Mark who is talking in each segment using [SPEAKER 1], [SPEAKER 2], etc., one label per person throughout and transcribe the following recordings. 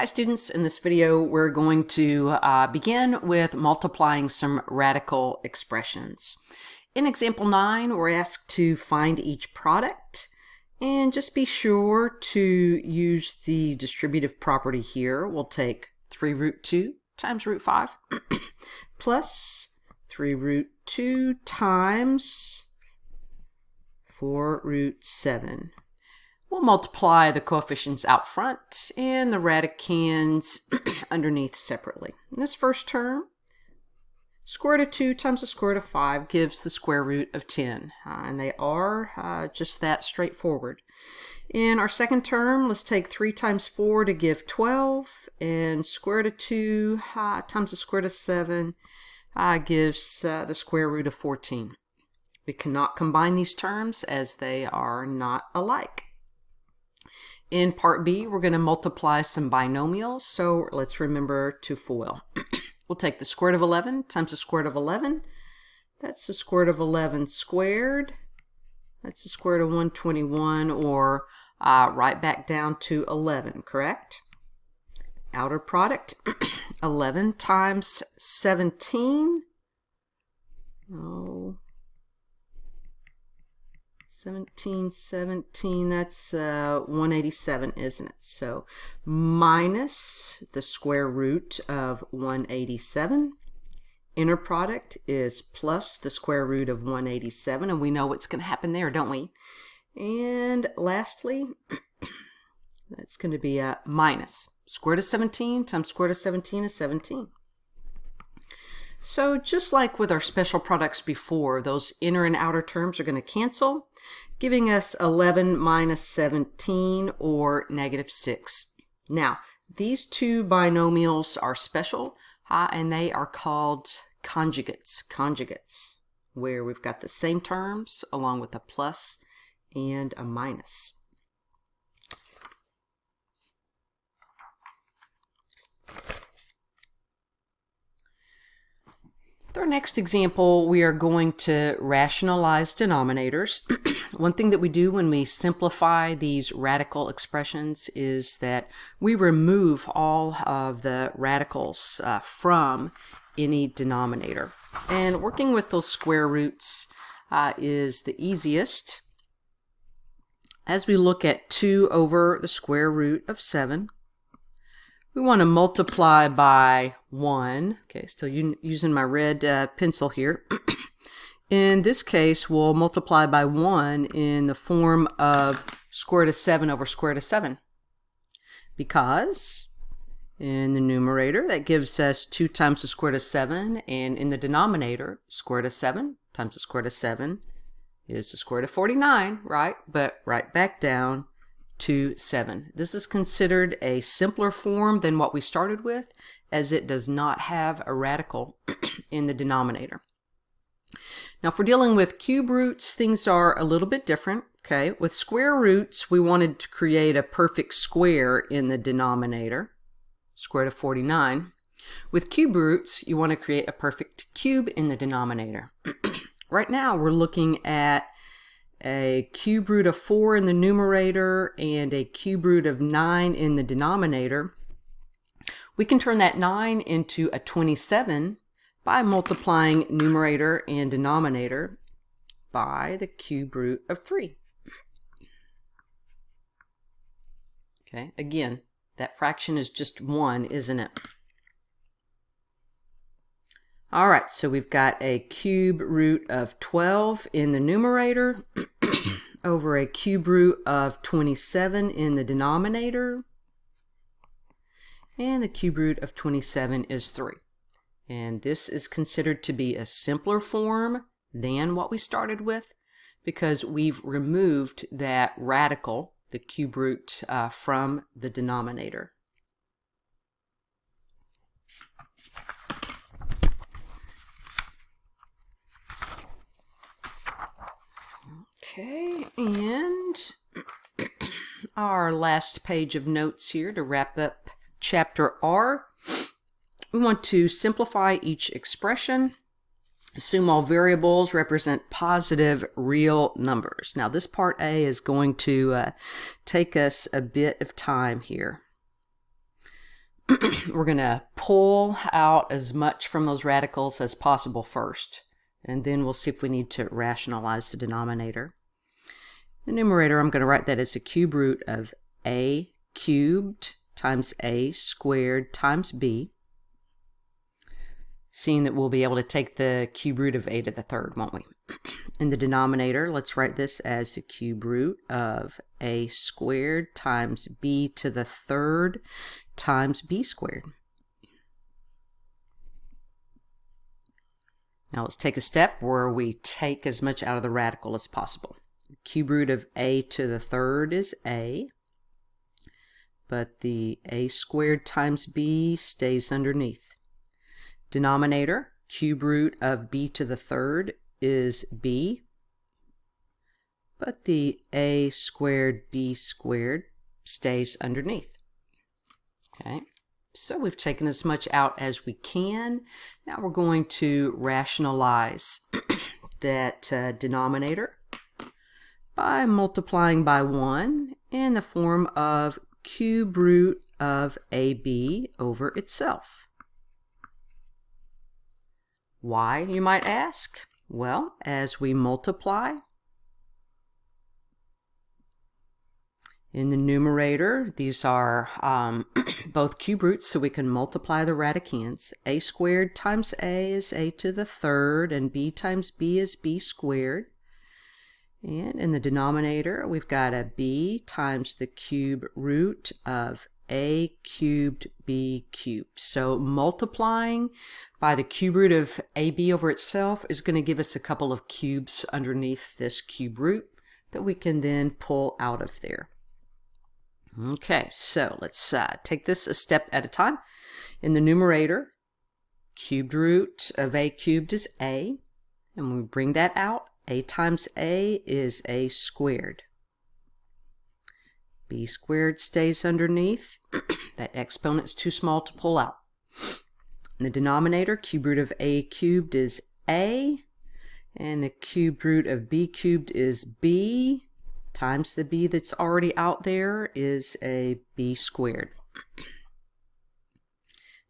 [SPEAKER 1] Hi students, in this video we're going to begin with multiplying some radical expressions. In example 9 we're asked to find each product, and just be sure to use the distributive property here. We'll take 3 root 2 times root 5 plus 3 root 2 times 4 root 7. We'll multiply the coefficients out front and the radicands underneath separately. In this first term, square root of 2 times the square root of 5 gives the square root of 10. And they are just that straightforward. In our second term, let's take 3 times 4 to give 12. And square root of 2 times the square root of 7 gives the square root of 14. We cannot combine these terms as they are not alike. In part B, we're going to multiply some binomials, so let's remember to FOIL. We'll take the square root of 11 times the square root of 11. That's the square root of 11 squared. That's the square root of 121, or right back down to 11, correct? Outer product, 11 times 17. 17, that's 187, isn't it? So minus the square root of 187. Inner product is plus the square root of 187, and we know what's going to happen there, don't we? And lastly, that's going to be a minus square root of 17 times square root of 17 is 17. So just like with our special products before, those inner and outer terms are going to cancel, giving us 11 minus 17, or negative 6. Now, these two binomials are special, and they are called conjugates, where we've got the same terms along with a plus and a minus. With our next example, we are going to rationalize denominators. One thing that we do when we simplify these radical expressions is that we remove all of the radicals from any denominator. And working with those square roots is the easiest. As we look at 2 over the square root of 7, we want to multiply by 1. Okay, still using my red pencil here. In this case, we'll multiply by 1 in the form of square root of 7 over square root of 7. Because in the numerator, that gives us 2 times the square root of 7. And in the denominator, square root of 7 times the square root of 7 is the square root of 49, right? But right back down to 7. This is considered a simpler form than what we started with, as it does not have a radical in the denominator. Now, if we're dealing with cube roots, things are a little bit different. Okay, with square roots, we wanted to create a perfect square in the denominator, square root of 49. With cube roots, you want to create a perfect cube in the denominator. Right now, we're looking at a cube root of 4 in the numerator and a cube root of 9 in the denominator. We can turn that 9 into a 27 by multiplying numerator and denominator by the cube root of 3. Okay, again, that fraction is just 1, isn't it? All right, so we've got a cube root of 12 in the numerator over a cube root of 27 in the denominator. And the cube root of 27 is 3. And this is considered to be a simpler form than what we started with, because we've removed that radical, the cube root, from the denominator. Okay, and our last page of notes here to wrap up chapter R. We want to simplify each expression. Assume all variables represent positive real numbers. Now this part A is going to take us a bit of time here. we're going to pull out as much from those radicals as possible first, and then we'll see if we need to rationalize the denominator. The numerator, I'm going to write that as the cube root of a cubed times a squared times b, seeing that we'll be able to take the cube root of a to the third, won't we? In the denominator, let's write this as the cube root of a squared times b to the third times b squared. Now let's take a step where we take as much out of the radical as possible. The cube root of a to the third is a, but the a squared times b stays underneath. Denominator, cube root of b to the third is b, but the a squared b squared stays underneath. Okay, so we've taken as much out as we can. Now we're going to rationalize that denominator by multiplying by 1 in the form of cube root of ab over itself. Why, you might ask? Well, as we multiply, in the numerator, these are both cube roots, so we can multiply the radicands. A squared times a is a to the third, and b times b is b squared. And in the denominator, we've got a b times the cube root of a cubed b cubed. So multiplying by the cube root of ab over itself is going to give us a couple of cubes underneath this cube root that we can then pull out of there. Okay, so let's take this a step at a time. In the numerator, cubed root of a cubed is a, and when we bring that out, a times a is a squared. B squared stays underneath. That exponent's too small to pull out. In the denominator, cube root of a cubed is a, and the cube root of b cubed is b, times the b that's already out there is a b squared.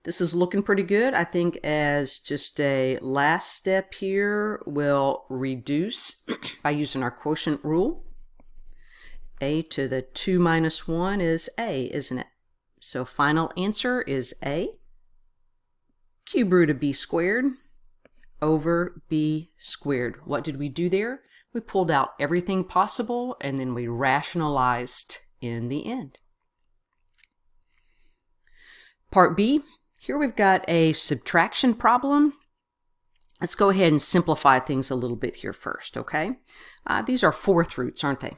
[SPEAKER 1] This is looking pretty good. I think as just a last step here, we'll reduce by using our quotient rule. A to the 2 minus 1 is a, isn't it? So final answer is a. Cube root of b squared over b squared. What did we do there? We pulled out everything possible and then we rationalized in the end. Part B, here we've got a subtraction problem. Let's go ahead and simplify things a little bit here first, okay? These are fourth roots, aren't they?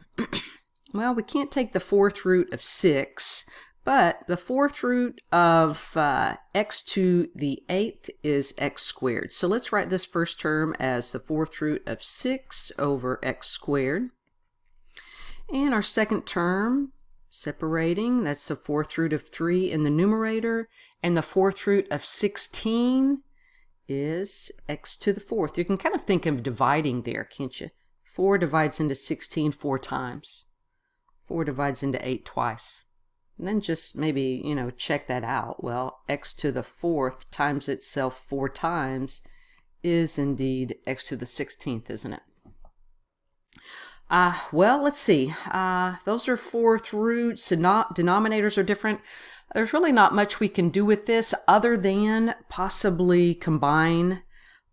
[SPEAKER 1] Well, we can't take the fourth root of 6, but the fourth root of x to the 8th is x squared. So let's write this first term as the fourth root of 6 over x squared. And our second term, separating, that's the fourth root of 3 in the numerator, and the fourth root of 16 is x to the fourth. You can kind of think of dividing there, can't you? 4 divides into 16 4 times. 4 divides into 8 twice. And then just maybe, check that out. Well, x to the fourth times itself 4 times is indeed x to the 16th, isn't it? Well, let's see. Those are fourth roots, and denominators are different. There's really not much we can do with this other than possibly combine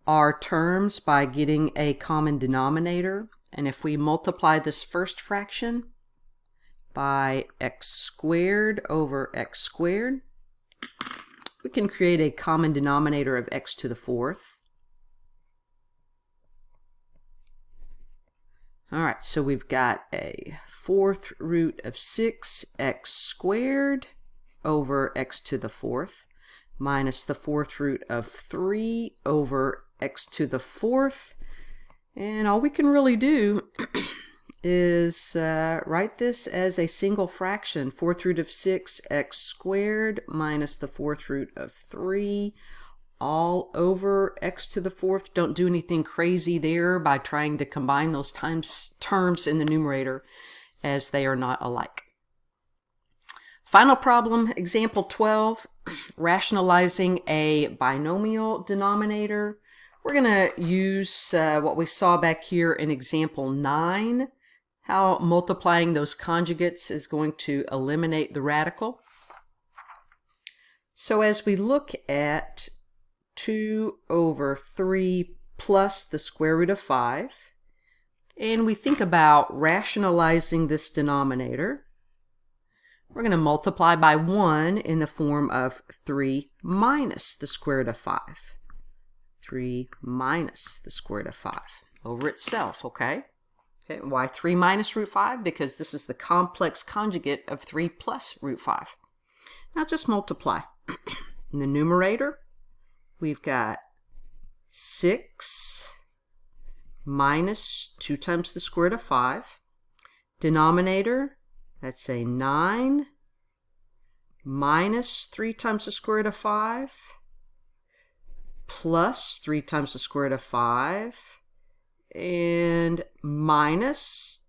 [SPEAKER 1] our terms by getting a common denominator. And if we multiply this first fraction by x squared over x squared, we can create a common denominator of x to the fourth. All right, so we've got a fourth root of 6x squared over x to the fourth minus the fourth root of 3 over x to the fourth. And all we can really do is write this as a single fraction, fourth root of 6x squared minus the fourth root of 3 all over x to the fourth. Don't do anything crazy there by trying to combine those terms in the numerator, as they are not alike. Final problem, example 12, rationalizing a binomial denominator. We're going to use what we saw back here in example 9, how multiplying those conjugates is going to eliminate the radical. So as we look at 2 over 3 plus the square root of 5, and we think about rationalizing this denominator, we're going to multiply by 1 in the form of 3 minus the square root of 5. 3 minus the square root of 5 over itself, okay? Why 3 minus root 5? Because this is the complex conjugate of 3 plus root 5. Now just multiply. In the numerator, we've got 6 minus 2 times the square root of 5. Denominator, let's say 9 minus 3 times the square root of 5 plus 3 times the square root of 5 and minus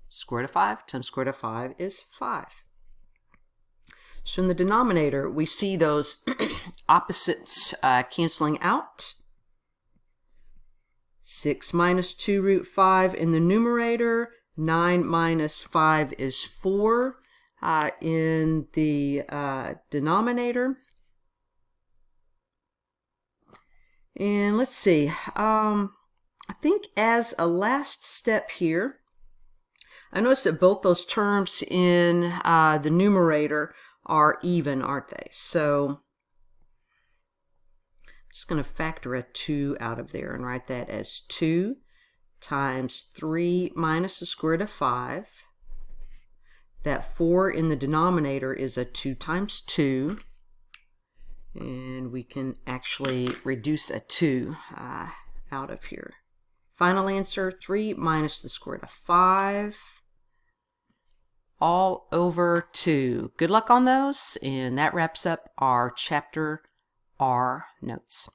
[SPEAKER 1] square root of 5 times square root of 5 is 5. So in the denominator, we see those opposites canceling out. 6 minus 2 root 5 in the numerator. 9 minus 5 is 4 in the denominator. And let's see, I think as a last step here, I notice that both those terms in the numerator are even, aren't they? So I'm just going to factor a 2 out of there and write that as 2 times 3 minus the square root of 5. That 4 in the denominator is a 2 times 2. And we can actually reduce a 2 out of here. Final answer, 3 minus the square root of 5 all over 2. Good luck on those, and that wraps up our Chapter R notes.